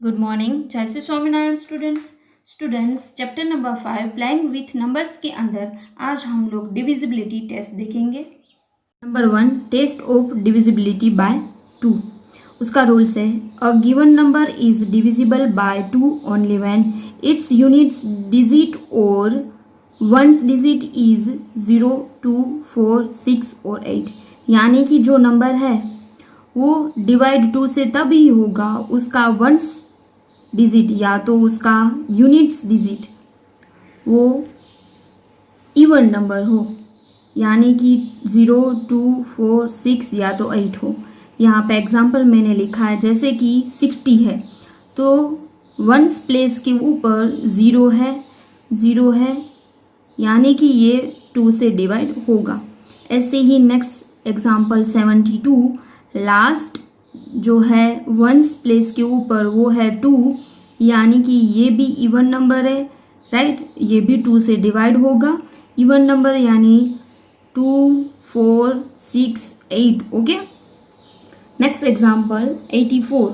Good morning. जय Shri Swaminarayan students chapter number 5 playing with numbers के अंदर आज हम लोग डिविजिबिलिटी टेस्ट देखेंगे। Number 1 test of divisibility by 2। उसका रूल्स है a given number is divisible by 2 only when its units digit और वंस डिजिट इज 0, 2, 4, 6 और 8। यानी कि जो नंबर है वो डिवाइड 2 से तभी होगा उसका वंस डिजिट या तो उसका यूनिट्स डिजिट वो इवन नंबर हो, यानी कि 0, 2, 4, 6 या तो 8 हो। यहाँ पे एग्जाम्पल मैंने लिखा है, जैसे कि 60 है तो वंस प्लेस के ऊपर 0 है यानी कि ये 2 से डिवाइड होगा। ऐसे ही नेक्स्ट एग्जाम्पल 72, लास्ट जो है वंस प्लेस के ऊपर वो है 2, यानी कि ये भी इवन नंबर है, राइट। ये भी 2 से डिवाइड होगा, इवन नंबर यानी 2, 4, 6, 8। Okay. Next example 84,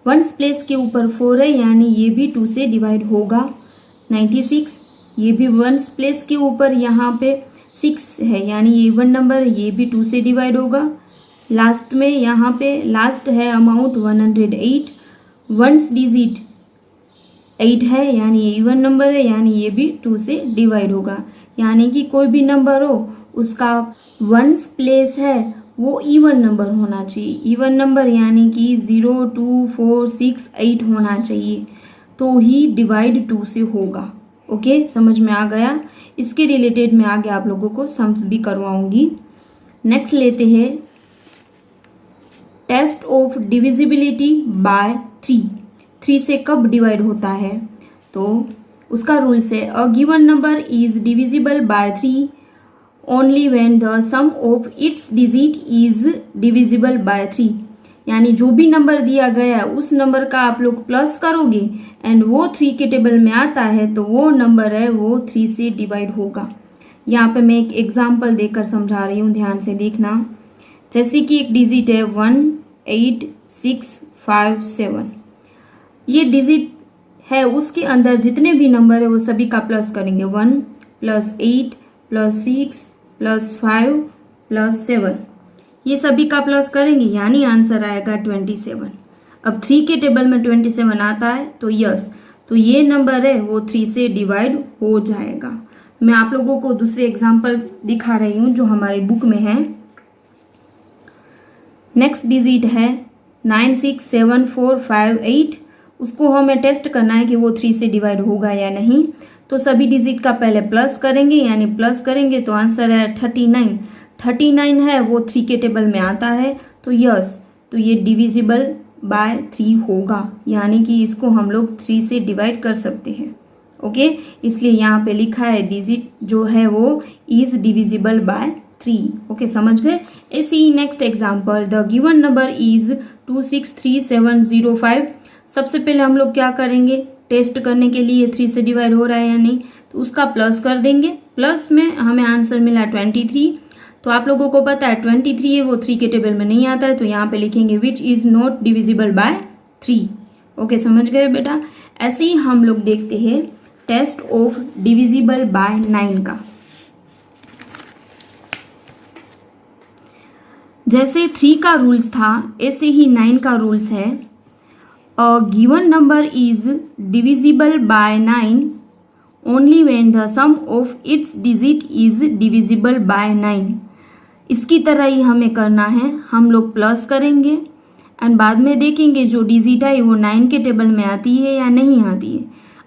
ones place के ऊपर 4 है यानी ये भी 2 से डिवाइड होगा। 96, ये भी वंस प्लेस के ऊपर यहाँ पे 6 है यानी ये इवन नंबर, ये भी 2 से डिवाइड होगा। लास्ट में यहाँ पे लास्ट है अमाउंट 108, वंस डिजिट 8 है यानी ये इवन नंबर है, यानी ये भी 2 से डिवाइड होगा। यानी कि कोई भी नंबर हो उसका वंस प्लेस है वो इवन नंबर होना चाहिए। इवन नंबर यानी कि 0, 2, 4, 6, 8 होना चाहिए तो ही डिवाइड 2 से होगा। ओके, समझ में आ गया। इसके रिलेटेड मैं आगे आप लोगों को सम्स भी करवाऊंगी। नेक्स्ट लेते हैं टेस्ट ऑफ डिविजिबिलिटी बाय 3। 3 से कब डिवाइड होता है तो उसका रूल्स है a given number is divisible by 3 only when the sum of its digit is divisible by 3। यानी जो भी नंबर दिया गया है उस नंबर का आप लोग प्लस करोगे एंड वो 3 के टेबल में आता है तो वो नंबर है वो 3 से डिवाइड होगा। यहाँ पे मैं एक एग्जाम्पल देकर समझा रही हूँ, ध्यान से देखना। जैसे कि एक डिजिट है 1, 8, 6, 5, 7। ये डिजिट है, उसके अंदर जितने भी नंबर है वो सभी का प्लस करेंगे। 1 + 8 + 6 + 5 + 7, ये सभी का प्लस करेंगे यानी आंसर आएगा 27। अब 3 के टेबल में 27 आता है तो यस, तो ये नंबर है वो 3 से डिवाइड हो जाएगा। मैं आप लोगों को दूसरे एग्जाम्पल दिखा रही हूँ जो हमारी बुक में है। नेक्स्ट डिजिट है 9, 6, 7, 4, 5, 8। उसको हमें टेस्ट करना है कि वो 3 से डिवाइड होगा या नहीं। तो सभी डिजिट का पहले प्लस करेंगे, यानी प्लस करेंगे तो आंसर है 39। 39 है वो 3 के टेबल में आता है तो यस, तो ये डिविजिबल बाय 3 होगा, यानी कि इसको हम लोग 3 से डिवाइड कर सकते हैं। ओके, इसलिए यहाँ पे लिखा है डिजिट जो है वो इज डिविजिबल बाय 3। ओके, समझ गए। ऐसे ही next example the given number is 263,705। सबसे पहले हम लोग क्या करेंगे, टेस्ट करने के लिए 3 से डिवाइड हो रहा है या नहीं, तो उसका प्लस कर देंगे। प्लस में हमें आंसर मिला 23। तो आप लोगों को पता है 23 है वो 3 के टेबल में नहीं आता है, तो यहाँ पे लिखेंगे which is not divisible by 3। Okay, समझ गए बेटा। ऐसे ही हम लोग देखते हैं टेस्ट ऑफ डिविजिबल बाय 9 का। जैसे 3 का रूल्स था ऐसे ही 9 का रूल्स है a given number is divisible by 9 only when the sum of its digit is divisible by 9। इसकी तरह ही हमें करना है, हम लोग प्लस करेंगे एंड बाद में देखेंगे जो डिजिट है वो 9 के टेबल में आती है या नहीं आती है।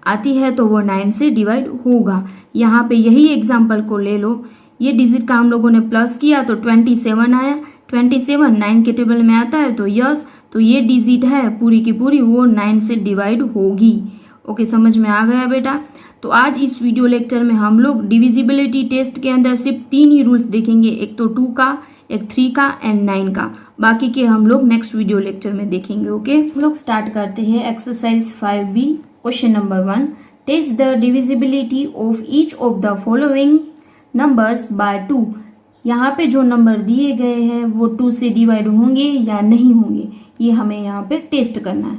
आती है तो वो 9 से डिवाइड होगा। यहाँ पे यही एग्जाम्पल को ले लो, ये डिजिट का हम लोगों ने प्लस किया तो 27 आया। 27 9 के टेबल में आता है तो यस, तो ये डिजिट है पूरी की पूरी वो 9 से डिवाइड होगी। ओके, समझ में आ गया बेटा। तो आज इस वीडियो लेक्चर में हम लोग डिविजिबिलिटी टेस्ट के अंदर सिर्फ 3 ही रूल्स देखेंगे, एक तो 2 का, एक 3 का एंड 9 का। बाकी के हम लोग नेक्स्ट वीडियो लेक्चर में देखेंगे। ओके, हम लोग स्टार्ट करते हैं exercise 5B question number 1। Test the divisibility of each of the following numbers by 2। यहाँ पे जो नंबर दिए गए हैं वो 2 से डिवाइड होंगे या नहीं होंगे, ये हमें यहाँ पे टेस्ट करना है।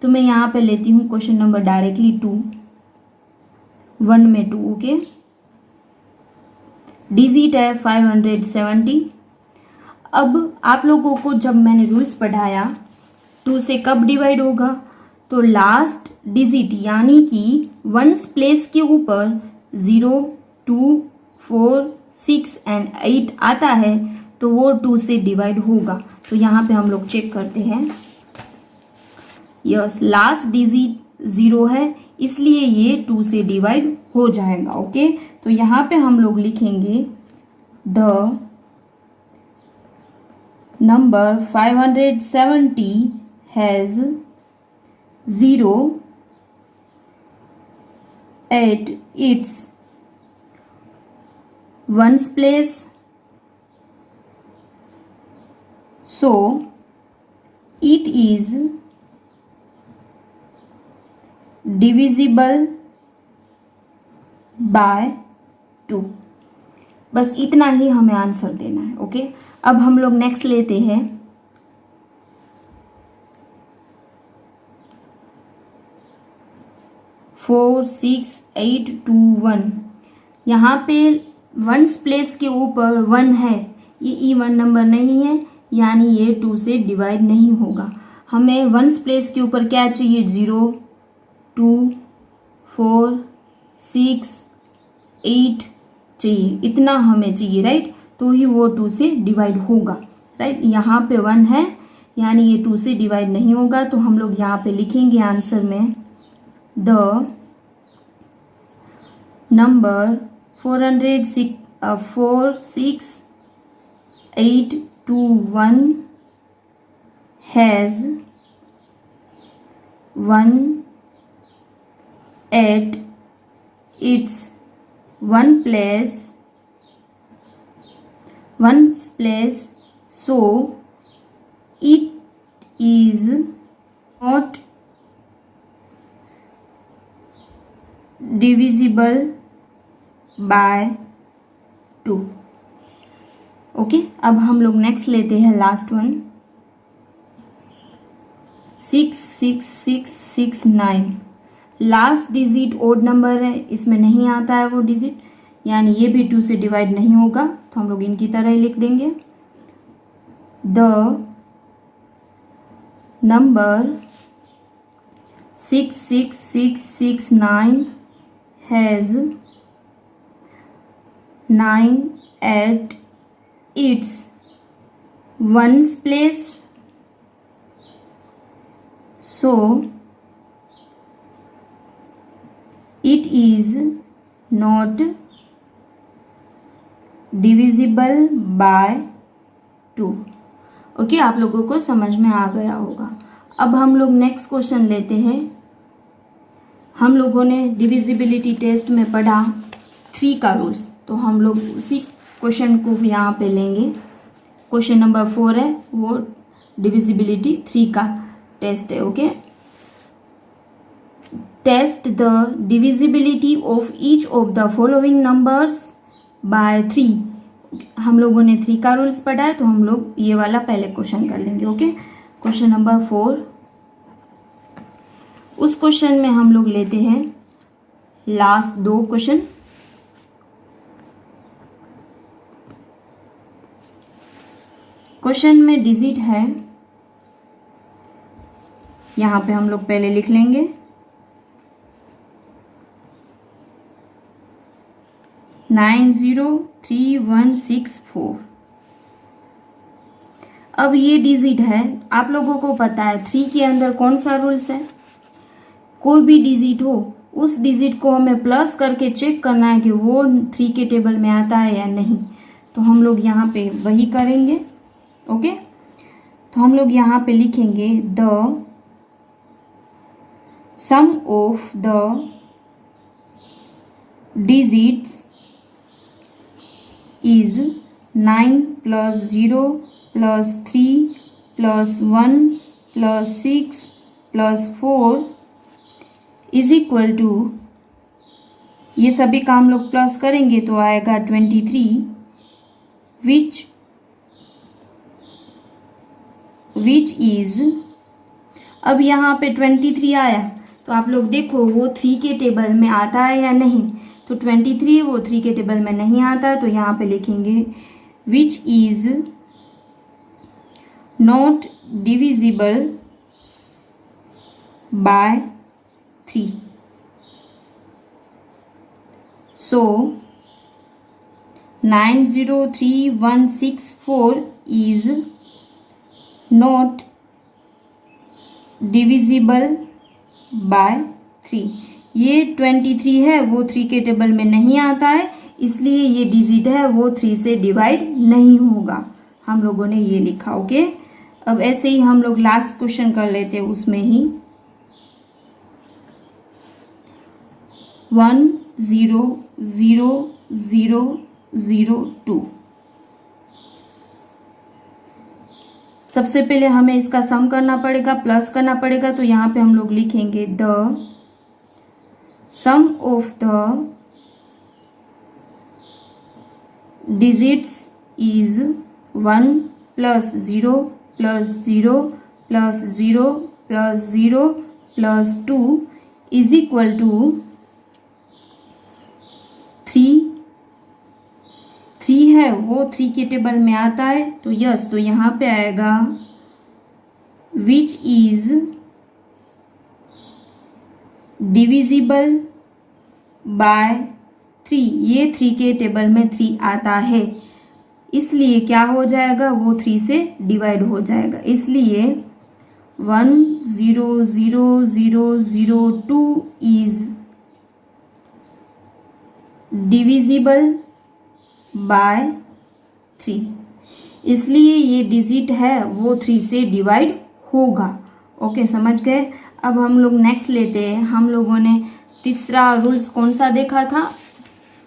तो मैं यहाँ पे लेती हूँ क्वेश्चन नंबर डायरेक्टली 2, 1 में 2, ओके। डिजिट है 570। अब आप लोगों को जब मैंने रूल्स पढ़ाया 2 से कब डिवाइड होगा, तो लास्ट डिजिट यानी कि वंस प्लेस के ऊपर 0, 2, 4, 6 एंड 8 आता है तो वो 2 से डिवाइड होगा। तो यहाँ पे हम लोग चेक करते हैं, यस लास्ट डिजिट 0 है इसलिए ये 2 से डिवाइड हो जाएगा, ओके। तो यहाँ पे हम लोग लिखेंगे the number 570 has 0 at its ones place, so it is divisible by 2। बस इतना ही हमें आंसर देना है, ओके। अब हम लोग नेक्स्ट लेते हैं 4, 6, 8, 2, 1। यहाँ पे वंस प्लेस के ऊपर 1 है, ये इवन नंबर नहीं है यानी ये 2 से डिवाइड नहीं होगा। हमें वंस प्लेस के ऊपर क्या चाहिए, 0, 2, 4, 6, 8 चाहिए, इतना हमें चाहिए, राइट। तो ही वो 2 से डिवाइड होगा, राइट। यहाँ पे 1 है यानी ये 2 से डिवाइड नहीं होगा। तो हम लोग यहाँ पे लिखेंगे आंसर में the number 4, 6, 8, 2, 1 has 1 at its ones place, so it is not divisible by 2, okay. अब हम लोग नेक्स्ट लेते हैं last one 6, 6, 6, 6, 9। Last digit odd number है, इसमें नहीं आता है वो डिजिट यानी ये भी 2 से डिवाइड नहीं होगा। तो हम लोग इनकी तरह ही लिख देंगे the number 6, 6, 6, 6, 9 has 9 at its ones place, so it is not divisible by 2, okay. आप लोगों को समझ में आ गया होगा। अब हम लोग नेक्स्ट क्वेश्चन लेते हैं। हम लोगों ने डिविजिबिलिटी टेस्ट में पढ़ा 3 का रूल्स, तो हम लोग उसी क्वेश्चन को यहाँ पे लेंगे। क्वेश्चन नंबर 4 है, वो डिविजिबिलिटी 3 का टेस्ट है, okay. Test the divisibility of each of the following numbers by 3। हम लोगों ने 3 का रूल्स पढ़ा है तो हम लोग ये वाला पहले क्वेश्चन कर लेंगे, ओके। क्वेश्चन नंबर 4, उस क्वेश्चन में हम लोग लेते हैं लास्ट 2 क्वेश्चन। क्वेश्चन में डिजिट है, यहाँ पे हम लोग पहले लिख लेंगे 903164। अब ये डिजिट है, आप लोगों को पता है 3 के अंदर कौन सा रूल्स है, कोई भी डिजिट हो उस डिजिट को हमें प्लस करके चेक करना है कि वो 3 के टेबल में आता है या नहीं। तो हम लोग यहाँ पे वही करेंगे, ओके। तो हम लोग यहाँ पे लिखेंगे the sum of the digits is 9 + 0 + 3 + 1 + 6 + 4 is equal to, ये सभी का हम लोग प्लस करेंगे तो आएगा 23, विच इज, अब यहाँ पे 23 आया तो आप लोग देखो वो 3 के टेबल में आता है या नहीं। तो 23 वो 3 के टेबल में नहीं आता है, तो यहाँ पे लिखेंगे which is not divisible by 3। So 903164 is not divisible by 3। ये 23 है वो 3 के टेबल में नहीं आता है, इसलिए ये डिजिट है वो 3 से डिवाइड नहीं होगा। हम लोगों ने ये लिखा। ओके, अब ऐसे ही हम लोग लास्ट क्वेश्चन कर लेते हैं, उसमें ही 1000002। सबसे पहले हमें इसका सम करना पड़ेगा, प्लस करना पड़ेगा। तो यहाँ पे हम लोग लिखेंगे the sum of the digits is 1 + 0 + 0 + 0 + 0 + 2 is equal to 3 है वो 3 के टेबल में आता है, तो यस, तो यहाँ पे आएगा विच इज डिविजिबल बाय 3। ये 3 के टेबल में 3 आता है, इसलिए क्या हो जाएगा, वो 3 से डिवाइड हो जाएगा। इसलिए 1000002 इज डिविजिबल बाय 3, इसलिए ये डिजिट है वो 3 से डिवाइड होगा। ओके, समझ गए। अब हम लोग नेक्स्ट लेते हैं। हम लोगों ने तीसरा रूल्स कौन सा देखा था,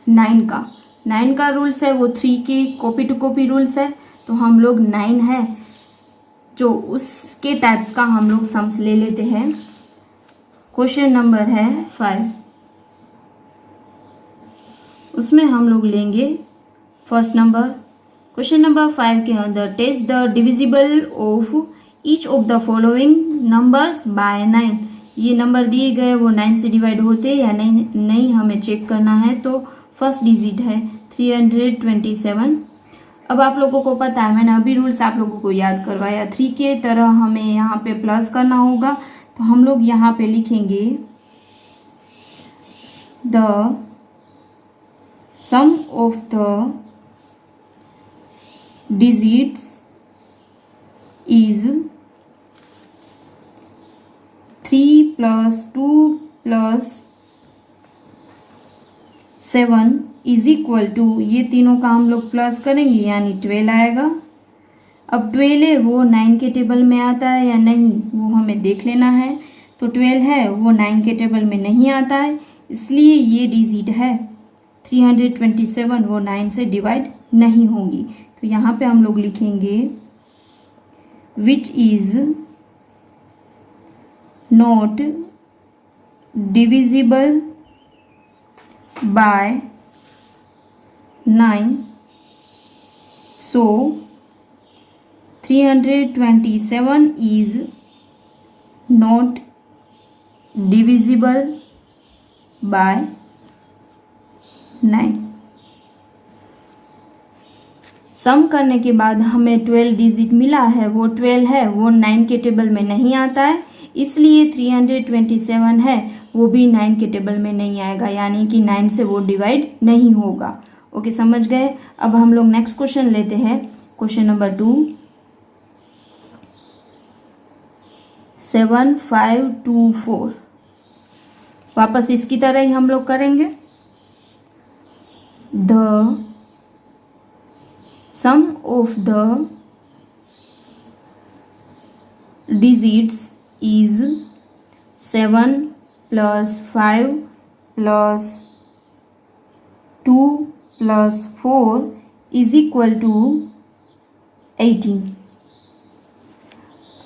9 का। 9 का रूल्स है वो 3 की कॉपी टू कॉपी रूल्स है। तो हम लोग 9 है जो उसके टाइप्स का हम लोग सम्स ले लेते हैं। क्वेश्चन नंबर है 5, उसमें हम लोग लेंगे फर्स्ट नंबर। क्वेश्चन नंबर 5 के अंदर test the divisible of each of the following numbers by 9। ये नंबर दिए गए वो 9 से डिवाइड होते हैं या नहीं हमें चेक करना है। तो फर्स्ट डिजिट है 327। अब आप लोगों को पता है, मैंने अभी रूल्स आप लोगों को याद करवाया। 3 के तरह हमें यहाँ पे प्लस करना होगा, तो हम लोग यहाँ पे लिखेंगे the sum of the digits is 3 + 2 + 7 is equal to, ये तीनों का हम लोग प्लस करेंगे यानी 12 आएगा। अब 12 है वो 9 के टेबल में आता है या नहीं वो हमें देख लेना है। तो 12 है वो 9 के टेबल में नहीं आता है, इसलिए ये डिजिट है 327 वो 9 से डिवाइड नहीं होगी। तो यहाँ पे हम लोग लिखेंगे which is not divisible by 9, so 327 is not divisible by 9। सम करने के बाद हमें 12 डिजिट मिला है, वो 12 है वो 9 के टेबल में नहीं आता है, इसलिए 327 है वो भी 9 के टेबल में नहीं आएगा, यानी कि 9 से वो डिवाइड नहीं होगा। ओके, समझ गए। अब हम लोग नेक्स्ट क्वेश्चन लेते हैं, क्वेश्चन नंबर 2। 7524 वापस इसकी तरह ही हम लोग करेंगे। The sum of the digits is 7 + 5 + 2 + 4 is equal to 18।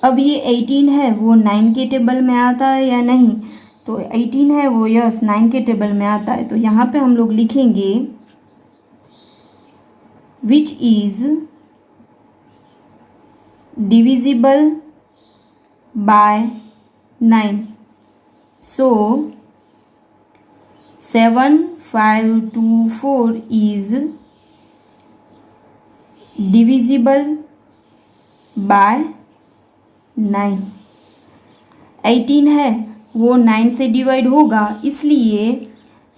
अब ये 18 है वो 9 के टेबल में आता है या नहीं, तो 18 है वो यस 9 के टेबल में आता है। तो यहाँ पे हम लोग लिखेंगे which is divisible by 9. So 7524 is divisible by 9. 18 है वो 9 से डिवाइड होगा, इसलिए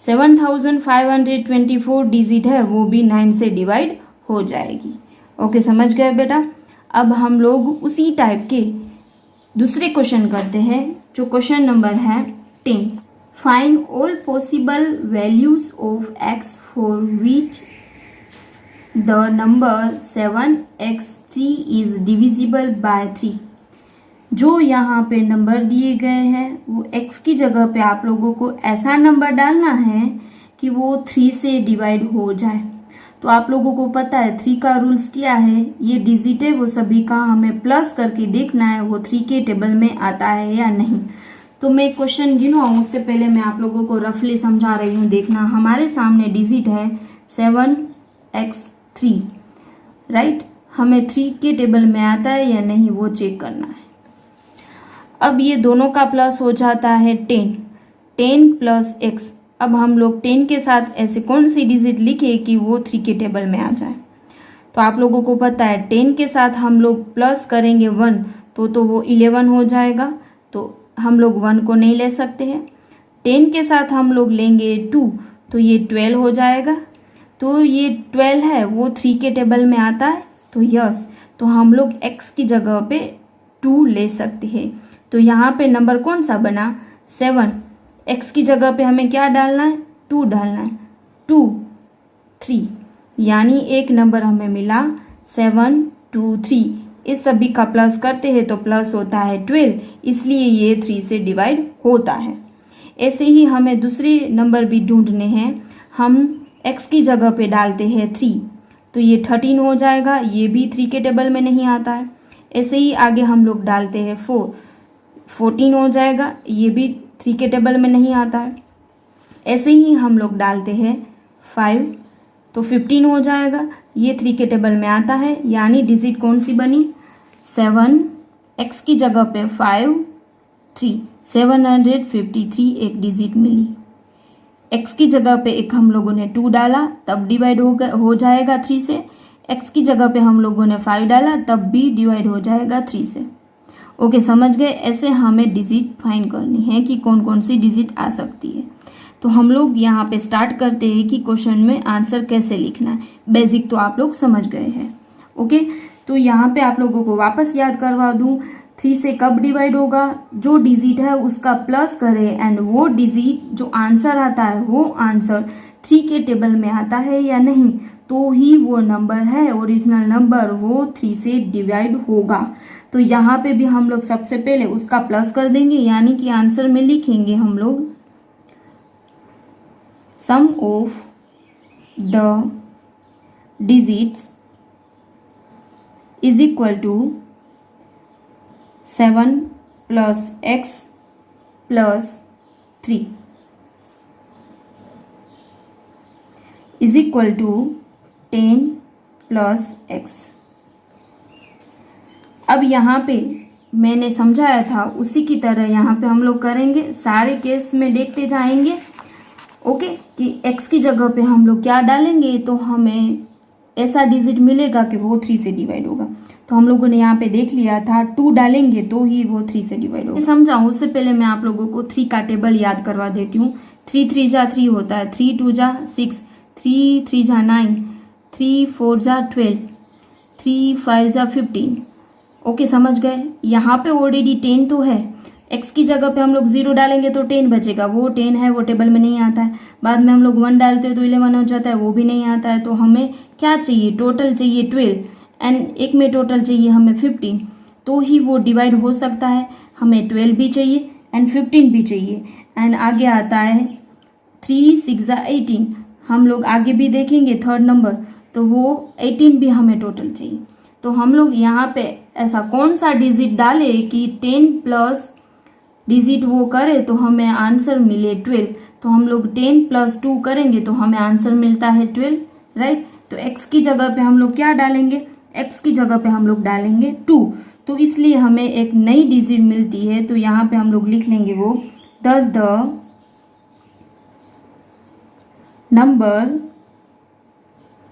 7524 डिजिट है वो भी 9 से डिवाइड हो जाएगी। ओके, समझ गए बेटा। अब हम लोग उसी टाइप के दूसरे क्वेश्चन करते हैं, जो क्वेश्चन नंबर है 10। Find all possible values of x for which the number 7x3 is divisible by 3। जो यहाँ पे नंबर दिए गए हैं वो x की जगह पे आप लोगों को ऐसा नंबर डालना है कि वो 3 से डिवाइड हो जाए। तो आप लोगों को पता है 3 का रूल्स क्या है, ये डिजिट है वो सभी का हमें प्लस करके देखना है वो 3 के टेबल में आता है या नहीं। तो मैं क्वेश्चन गिनवाऊँ उससे पहले मैं आप लोगों को रफली समझा रही हूँ। देखना, हमारे सामने डिजिट है 7x3, राइट। हमें 3 के टेबल में आता है या नहीं वो चेक करना है। अब ये दोनों का प्लस हो जाता है 10 प्लस x। अब हम लोग 10 के साथ ऐसे कौन सी डिजिट लिखे कि वो 3 के टेबल में आ जाए। तो आप लोगों को पता है 10 के साथ हम लोग प्लस करेंगे 1 तो वो 11 हो जाएगा, तो हम लोग 1 को नहीं ले सकते हैं। 10 के साथ हम लोग लेंगे 2 तो ये 12 हो जाएगा। तो ये 12 है वो 3 के टेबल में आता है, तो यस, तो हम लोग x की जगह पे 2 ले सकते हैं। तो यहाँ पे नंबर कौन सा बना 7। x की जगह पे हमें क्या डालना है 2 डालना है, 2 3, यानी एक नंबर हमें मिला 7 2 3। इस सभी का प्लस करते हैं तो प्लस होता है 12, इसलिए ये 3 से डिवाइड होता है। ऐसे ही हमें दूसरे नंबर भी ढूंढने हैं। हम x की जगह पे डालते हैं 3 तो ये 13 हो जाएगा, ये भी 3 के टेबल में नहीं आता है। ऐसे ही आगे हम लोग डालते हैं 14 हो जाएगा, ये भी 3 के टेबल में नहीं आता है। ऐसे ही हम लोग डालते हैं 5 तो 15 हो जाएगा, ये 3 के टेबल में आता है, यानी डिजिट कौन सी बनी 7। x की जगह पे 5 3 753 एक डिजिट मिली। x की जगह पे एक हम लोगों ने 2 डाला तब डिवाइड हो जाएगा 3 से। x की जगह पे हम लोगों ने 5 डाला तब भी डिवाइड हो जाएगा 3 से। ओके, समझ गए। ऐसे हमें डिजिट फाइंड करनी है कि कौन कौन सी डिजिट आ सकती है। तो हम लोग यहाँ पे स्टार्ट करते हैं कि क्वेश्चन में आंसर कैसे लिखना है। बेसिक तो आप लोग समझ गए हैं। ओके, तो यहाँ पे आप लोगों को वापस याद करवा दूँ, 3 से कब डिवाइड होगा, जो डिजिट है उसका प्लस करें एंड वो डिजिट जो आंसर आता है वो आंसर 3 के टेबल में आता है या नहीं, तो ही वो नंबर है ओरिजिनल नंबर, वो 3 से डिवाइड होगा। तो यहाँ पे भी हम लोग सबसे पहले उसका प्लस कर देंगे, यानी कि आंसर में लिखेंगे हम लोग sum of the digits is equal to 7 plus x plus 3 is equal to 10 plus x। अब यहाँ पे मैंने समझाया था उसी की तरह यहाँ पे हम लोग करेंगे, सारे केस में देखते जाएंगे। ओके, कि x की जगह पे हम लोग क्या डालेंगे तो हमें ऐसा डिजिट मिलेगा कि वो 3 से डिवाइड होगा। तो हम लोगों ने यहाँ पे देख लिया था 2 डालेंगे तो ही वो 3 से डिवाइड होगा। समझाऊँ उससे पहले मैं आप लोगों को 3 का टेबल याद करवा देती हूँ। 3 3 जा 3 होता है, 3 2 जा 6, 3 3 जा 9, 3 4 जा 12, 3 5 जा 15। ओके, समझ गए। यहाँ पे ऑलरेडी 10 तो है, x की जगह पे हम लोग 0 डालेंगे तो 10 बचेगा, वो 10 है वो टेबल में नहीं आता है। बाद में हम लोग 1 डालते हैं तो 11 हो जाता है, वो भी नहीं आता है। तो हमें क्या चाहिए, टोटल चाहिए 12 एंड एक में टोटल चाहिए हमें 15, तो ही वो डिवाइड हो सकता है। हमें 12 भी चाहिए एंड 15 भी चाहिए। एंड आगे आता है 3 6 जा 18, हम लोग आगे भी देखेंगे थर्ड नंबर, तो वो 18 भी हमें टोटल चाहिए। तो हम लोग यहाँ पे ऐसा कौन सा डिजिट डाले कि 10 प्लस डिजिट वो करे तो हमें आंसर मिले 12। तो हम लोग 10 प्लस 2 करेंगे तो हमें आंसर मिलता है 12, राइट। तो x की जगह पे हम लोग क्या डालेंगे, x की जगह पे हम लोग डालेंगे 2। तो इसलिए हमें एक नई डिजिट मिलती है। तो यहाँ पे हम लोग लिख लेंगे वो दस the number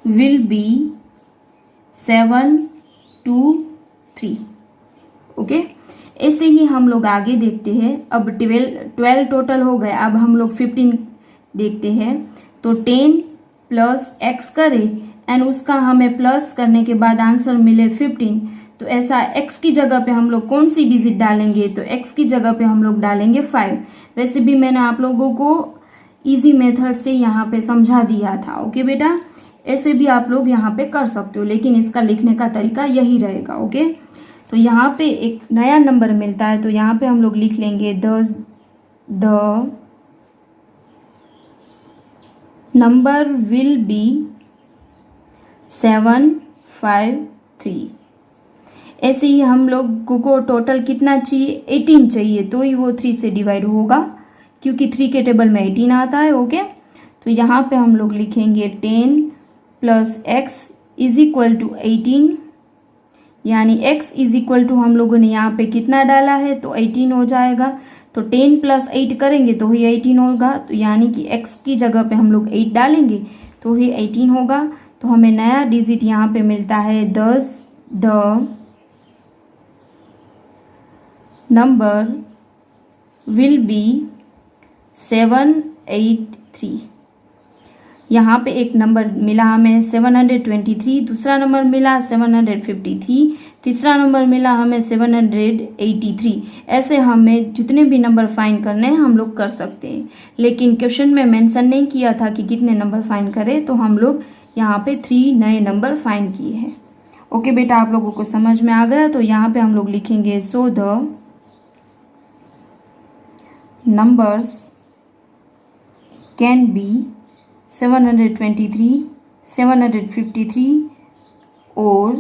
will be 723। Okay, ऐसे ही हम लोग आगे देखते हैं। अब 12 टोटल हो गए, अब हम लोग 15 देखते हैं। तो 10 प्लस एक्स करें एंड उसका हमें प्लस करने के बाद आंसर मिले 15। तो ऐसा x की जगह पे हम लोग कौन सी डिजिट डालेंगे? तो x की जगह पे हम लोग डालेंगे 5। वैसे भी मैंने आप लोगों को इजी मेथड से यहाँ पे समझा दिया था। ओके बेटा, ऐसे भी आप लोग यहाँ पे कर सकते हो, लेकिन इसका लिखने का तरीका यही रहेगा। ओके, तो यहाँ पे एक नया नंबर मिलता है, तो यहाँ पे हम लोग लिख लेंगे द नंबर विल बी 753। ऐसे ही हम लोग को टोटल कितना चाहिए? 18 चाहिए, तो ही वो 3 से डिवाइड होगा, क्योंकि 3 के टेबल में 18 आता है। ओके, तो यहाँ पे हम लोग लिखेंगे 10 plus x is equal to 18, यानी x इज इक्वल टू हम लोगों ने यहाँ पे कितना डाला है? तो 18 हो जाएगा। तो 10 प्लस 8 करेंगे तो ही 18 होगा, तो यानी कि x की जगह पे हम लोग 8 डालेंगे तो ही 18 होगा। तो हमें नया डिजिट यहाँ पे मिलता है 10 द नंबर विल बी 783। यहाँ पे एक नंबर मिला हमें 723, दूसरा नंबर मिला 753, तीसरा नंबर मिला हमें 783। ऐसे हमें जितने भी नंबर फाइंड करने हैं हम लोग कर सकते हैं, लेकिन क्वेश्चन में मेंशन नहीं किया था कि कितने नंबर फाइंड करें, तो हम लोग यहाँ पे 3 नए नंबर फाइंड किए हैं। ओके बेटा, आप लोगों को समझ में आ गया? तो यहाँ पे हम लोग लिखेंगे so the numbers can be 723, 753 और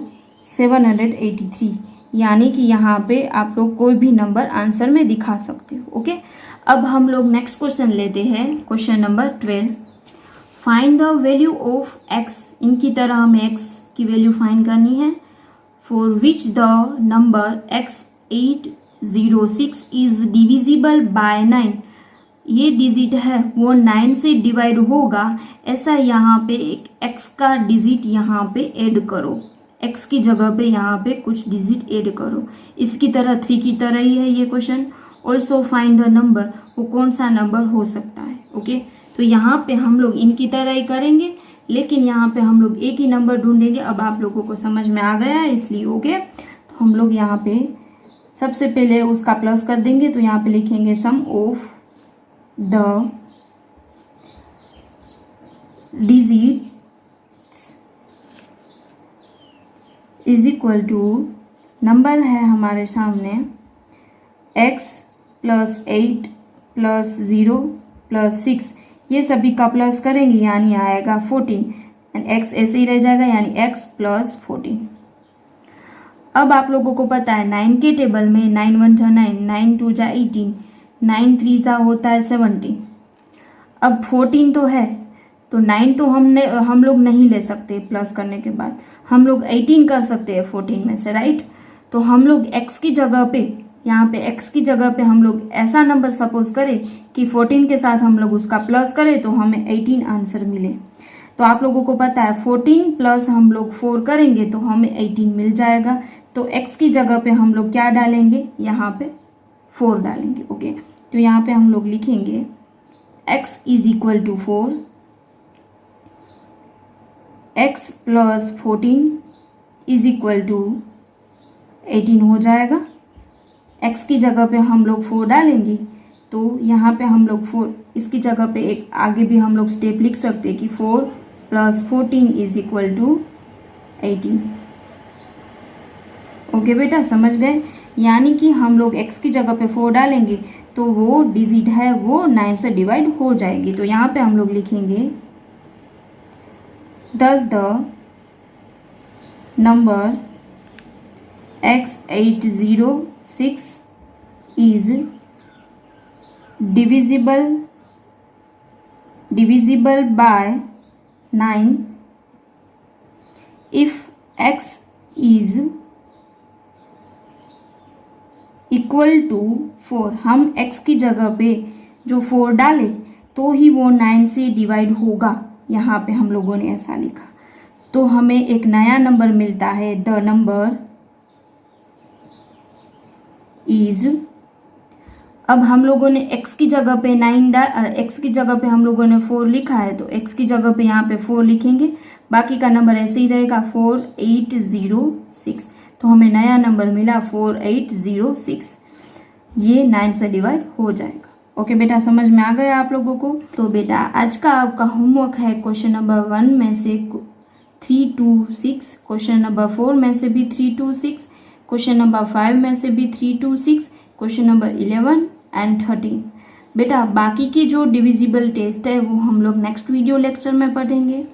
783, यानी कि यहाँ पे आप लोग कोई भी नंबर आंसर में दिखा सकते हो। ओके, अब हम लोग नेक्स्ट क्वेश्चन लेते हैं, question number 12। Find the value of x। इनकी तरह हमें x की वैल्यू फाइंड करनी है। For which the number x806 is divisible by 9। ये डिजिट है वो 9 से डिवाइड होगा, ऐसा यहाँ पे एक x का डिजिट यहाँ पे ऐड करो। x की जगह पे यहाँ पे कुछ डिजिट ऐड करो। इसकी तरह 3 की तरह ही है ये question. Also find the number, वो कौन सा नंबर हो सकता है। ओके, तो यहाँ पे हम लोग इनकी तरह ही करेंगे, लेकिन यहाँ पे हम लोग एक ही नंबर ढूंढेंगे। अब आप लोगों को समझ में आ गया है इसलिए। ओके, तो हम लोग यहाँ पे सबसे पहले उसका प्लस कर देंगे, तो यहाँ पे लिखेंगे sum of the digits is equal to, number है हमारे सामने x प्लस 8 प्लस 0 प्लस 6, ये सभी का प्लस करेंगे यानी आएगा 14 एंड x ऐसे ही रह जाएगा यानी x प्लस 14। अब आप लोगों को पता है 9 के टेबल में 9 1 जा 9, 9 2 जा 18, 9 3 जा होता है 17। अब 14 तो है, तो 9 तो हम लोग नहीं ले सकते प्लस करने के बाद, हम लोग 18 कर सकते हैं 14 में से, राइट। तो हम लोग x की जगह पे, यहाँ पे x की जगह पे हम लोग ऐसा नंबर सपोज करें कि 14 के साथ हम लोग उसका प्लस करें तो हमें 18 आंसर मिले। तो आप लोगों को पता है 14 प्लस हम लोग 4 करेंगे तो हमें 18 मिल जाएगा। तो x की जगह पे हम लोग क्या डालेंगे? यहाँ पे 4 डालेंगे। ओके, तो यहाँ पे हम लोग लिखेंगे x is equal to 4, x plus 14 is equal to 18 हो जाएगा। x की जगह पे हम लोग 4 डालेंगे, तो यहाँ पे हम लोग 4, इसकी जगह पे एक आगे भी हम लोग स्टेप लिख सकते हैं कि 4 plus 14 is equal to 18। Okay बेटा, समझ गए? यानी कि हम लोग x की जगह पे 4 डालेंगे तो वो डिजिट है वो 9 से डिवाइड हो जाएगी। तो यहाँ पे हम लोग लिखेंगे 10 the number x806 is divisible by 9 if x is equal to 4, हम x की जगह पे जो 4 डालें तो ही वो 9 से डिवाइड होगा। यहाँ पे हम लोगों ने ऐसा लिखा, तो हमें एक नया नंबर मिलता है। द नंबर इज, अब हम लोगों ने x की जगह पे x की जगह पे हम लोगों ने 4 लिखा है, तो x की जगह पे यहाँ पे 4 लिखेंगे, बाकी का नंबर ऐसे ही रहेगा 4806। तो हमें नया नंबर मिला 4806, ये 9 से डिवाइड हो जाएगा। ओके बेटा, समझ में आ गया आप लोगों को? तो बेटा आज का आपका होमवर्क है क्वेश्चन नंबर 1 में से 3 to 6, क्वेश्चन नंबर 4 में से भी 3 to 6, क्वेश्चन नंबर 5 में से भी 3 to 6, क्वेश्चन नंबर 11 एंड 13। बेटा बाकी की जो डिविजिबल टेस्ट है वो हम लोग नेक्स्ट वीडियो लेक्चर में पढ़ेंगे।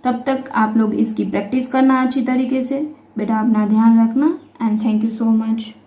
तब तक आप लोग इसकी प्रैक्टिस करना अच्छी तरीके से। बेटा अपना ध्यान रखना and thank you so much.